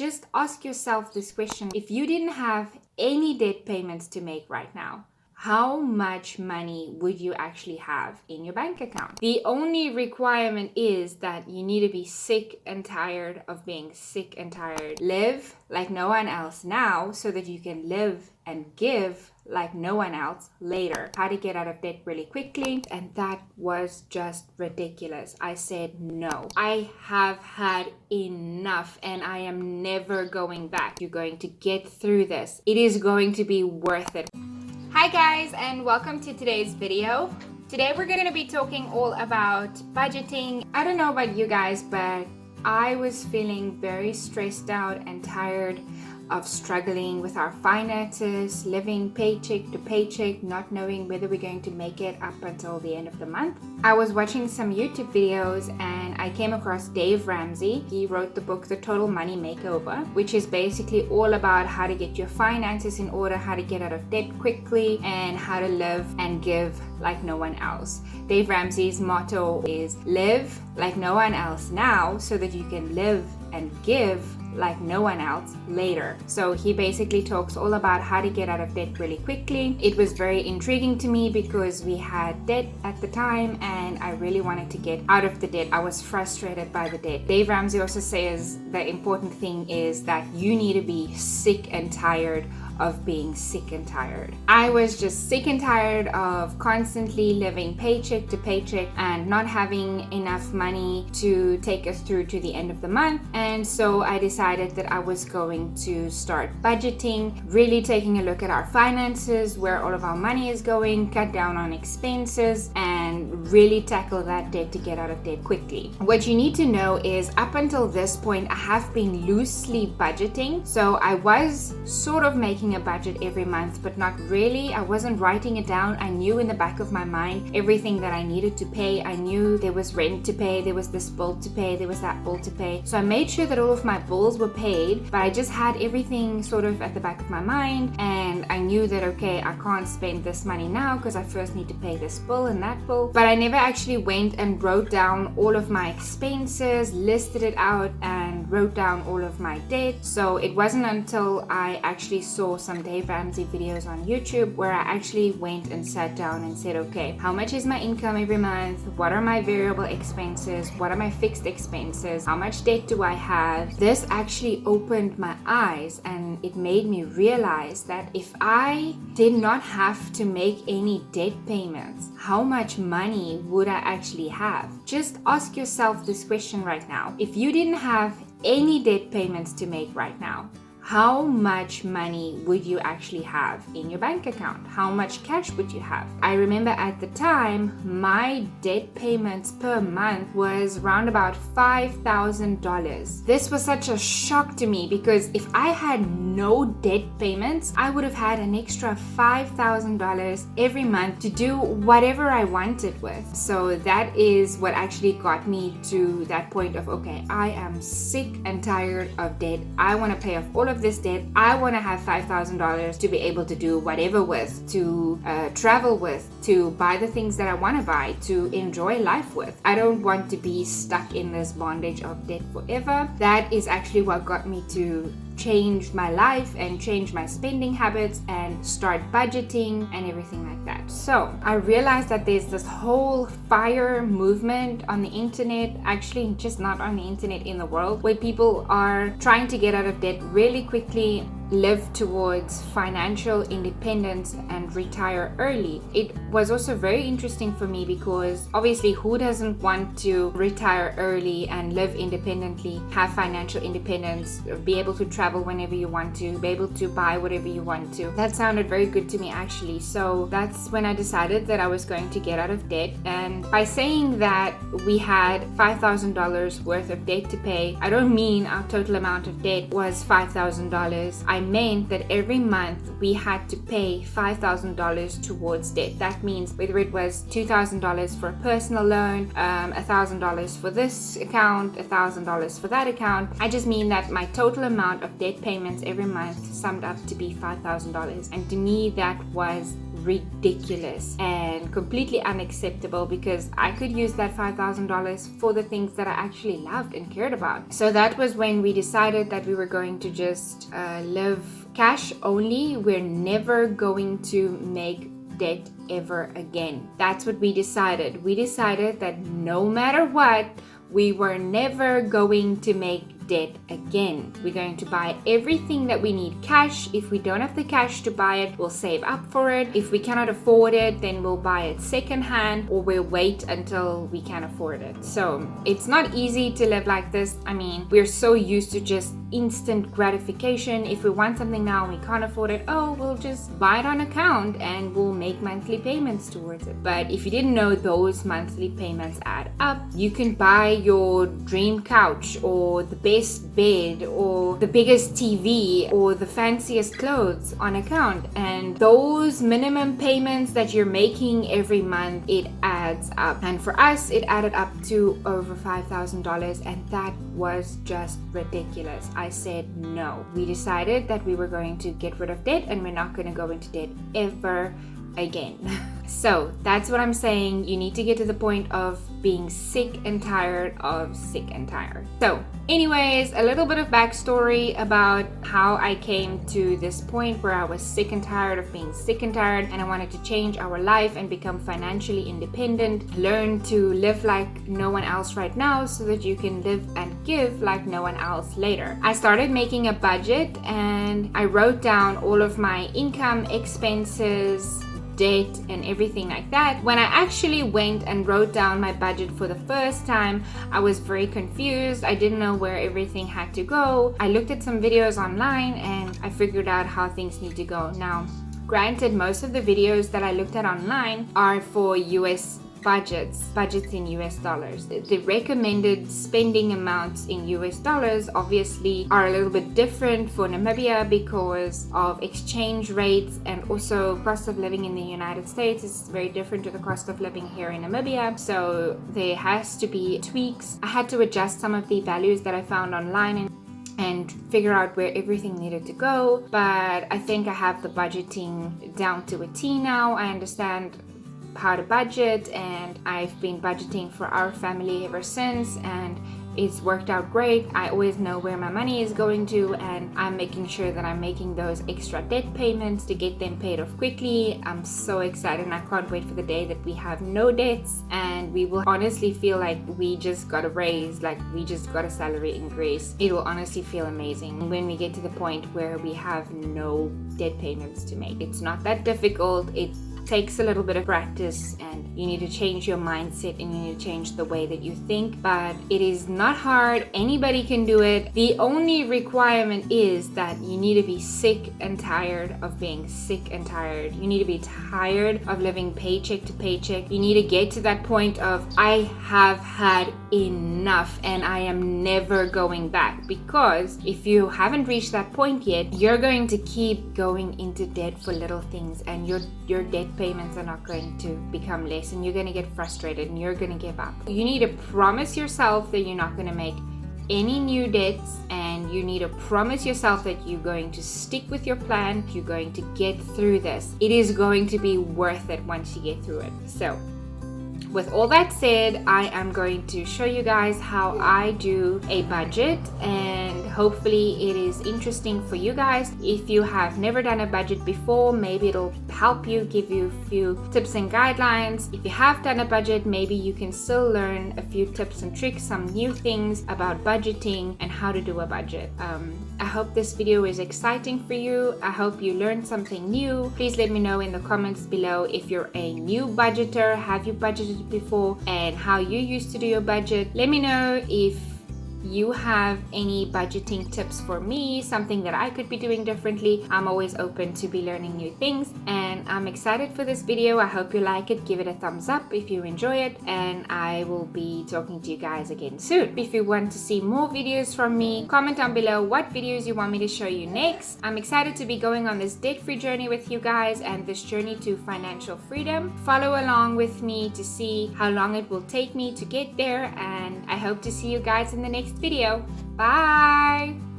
Just ask yourself this question. If you didn't have any debt payments to make right now, how much money would you actually have in your bank account? The only requirement is that you need to be sick and tired of being sick and tired. Live like no one else now so that you can live and give like no one else later. How to get out of debt really quickly. And that was just ridiculous. I said no. I have had enough and I am never going back. You're going to get through this. It is going to be worth it. Hi guys, and welcome to today's video. Today we're going to be talking all about budgeting. I don't know about you guys, but I was feeling very stressed out and tired of struggling with our finances, living paycheck to paycheck, not knowing whether we're going to make it up until the end of the month. I was watching some YouTube videos and I came across Dave Ramsey. He wrote the book The Total Money Makeover, which is basically all about how to get your finances in order, how to get out of debt quickly, and how to live and give like no one else. Dave Ramsey's motto is live like no one else now so that you can live and give like no one else later. So he basically talks all about how to get out of debt really quickly. It was very intriguing to me because we had debt at the time and I really wanted to get out of the debt. I was frustrated by the debt. Dave Ramsey also says the important thing is that you need to be sick and tired of being sick and tired. I was just sick and tired of constantly living paycheck to paycheck and not having enough money to take us through to the end of the month. And so I decided that I was going to start budgeting, really taking a look at our finances, where all of our money is going, cut down on expenses, and really tackle that debt to get out of debt quickly. What you need to know is up until this point, I have been loosely budgeting. So I was sort of making a budget every month, but not really. I wasn't writing it down. I knew in the back of my mind everything that I needed to pay. I knew there was rent to pay, there was this bill to pay, there was that bill to pay. So I made sure that all of my bills were paid, but I just had everything sort of at the back of my mind, and I knew that okay, I can't spend this money now because I first need to pay this bill and that bill. But I never actually went and wrote down all of my expenses, listed it out, and wrote down all of my debt. So it wasn't until I actually saw some Dave Ramsey videos on YouTube where I actually went and sat down and said, okay, how much is my income every month? What are my variable expenses? What are my fixed expenses? How much debt do I have? This actually opened my eyes and it made me realize that if I did not have to make any debt payments, how much money would I actually have? Just ask yourself this question right now. If you didn't have any debt payments to make right now, how much money would you actually have in your bank account? How much cash would you have? I remember at the time, my debt payments per month was around about $5,000. This was such a shock to me because if I had no debt payments, I would have had an extra $5,000 every month to do whatever I wanted with. So that is what actually got me to that point of, okay, I am sick and tired of debt. I want to pay off all of this debt. I want to have $5,000 to be able to do whatever with, to travel with, to buy the things that I want to buy, to enjoy life with. I don't want to be stuck in this bondage of debt forever. That is actually what got me to change my life and change my spending habits and start budgeting and everything like that. So I realized that there's this whole FIRE movement on the internet, actually just not on the internet, in the world, where people are trying to get out of debt really quickly, live towards financial independence and retire early. It was also very interesting for me because obviously who doesn't want to retire early and live independently, have financial independence, be able to travel whenever you want to, be able to buy whatever you want to. That sounded very good to me actually. So that's when I decided that I was going to get out of debt. And by saying that we had $5,000 worth of debt to pay, I don't mean our total amount of debt was $5,000. I meant that every month we had to pay $5,000 towards debt. That means whether it was $2,000 for a personal loan, $1,000 for this account, $1,000 for that account. I just mean that my total amount of debt payments every month summed up to be $5,000. And to me, that was ridiculous and completely unacceptable, because I could use that $5,000 for the things that I actually loved and cared about. So that was when we decided that we were going to just live cash only. We're never going to make debt ever again. That's what we decided. We decided that no matter what, we were never going to make debt again. We're going to buy everything that we need cash. If we don't have the cash to buy it, we'll save up for it. If we cannot afford it, then we'll buy it secondhand, or we'll wait until we can afford it. So it's not easy to live like this. I mean, we're so used to just instant gratification. If we want something now and we can't afford it, oh, we'll just buy it on account and we'll make monthly payments towards it. But if you didn't know, those monthly payments add up. You can buy your dream couch, or the best bed, or the biggest TV, or the fanciest clothes on account, and those minimum payments that you're making every month, it adds up. And for us, it added up to over $5,000, and that was just ridiculous. I said no. We decided that we were going to get rid of debt, and we're not going to go into debt ever again. So that's what I'm saying. You need to get to the point of being sick and tired of sick and tired. So anyways, a little bit of backstory about how I came to this point where I was sick and tired of being sick and tired, and I wanted to change our life and become financially independent, learn to live like no one else right now so that you can live and give like no one else later. I started making a budget, and I wrote down all of my income, expenses, debt, and everything like that. When I actually went and wrote down my budget for the first time, I was very confused. I didn't know where everything had to go. I looked at some videos online and I figured out how things need to go. Now, granted, most of the videos that I looked at online are for US budgets in US dollars. The recommended spending amounts in US dollars obviously are a little bit different for Namibia because of exchange rates, and also cost of living in the United States is very different to the cost of living here in Namibia. So there has to be tweaks. I had to adjust some of the values that I found online and figure out where everything needed to go. But I think I have the budgeting down to a T now. I understand how to budget, and I've been budgeting for our family ever since, and it's worked out great. I always know where my money is going to, and I'm making sure that I'm making those extra debt payments to get them paid off quickly. I'm so excited, and I can't wait for the day that we have no debts and we will honestly feel like we just got a raise, like we just got a salary increase. It will honestly feel amazing when we get to the point where we have no debt payments to make. It's not that difficult. It takes a little bit of practice, and you need to change your mindset, and you need to change the way that you think, but it is not hard. Anybody can do it. The only requirement is that you need to be sick and tired of being sick and tired. You need to be tired of living paycheck to paycheck. You need to get to that point of, I have had enough and I am never going back. Because if you haven't reached that point yet, you're going to keep going into debt for little things, and your debt payments are not going to become less, and you're going to get frustrated and you're going to give up. You need to promise yourself that you're not going to make any new debts, and you need to promise yourself that you're going to stick with your plan. You're going to get through this. It is going to be worth it once you get through it. So with all that said, I am going to show you guys how I do a budget, and hopefully it is interesting for you guys. If you have never done a budget before, maybe it'll help you, give you a few tips and guidelines. If you have done a budget, maybe you can still learn a few tips and tricks, some new things about budgeting and how to do a budget. I hope this video is exciting for you. I hope you learned something new. Please let me know in the comments below if you're a new budgeter, have you budgeted before, and how you used to do your budget. Let me know if you have any budgeting tips for me, something that I could be doing differently. I'm always open to be learning new things, and I'm excited for this video. I hope you like it. Give it a thumbs up if you enjoy it, and I will be talking to you guys again soon. If you want to see more videos from me, comment down below what videos you want me to show you next. I'm excited to be going on this debt-free journey with you guys, and this journey to financial freedom. Follow along with me to see how long it will take me to get there, and I hope to see you guys in the next video. Bye!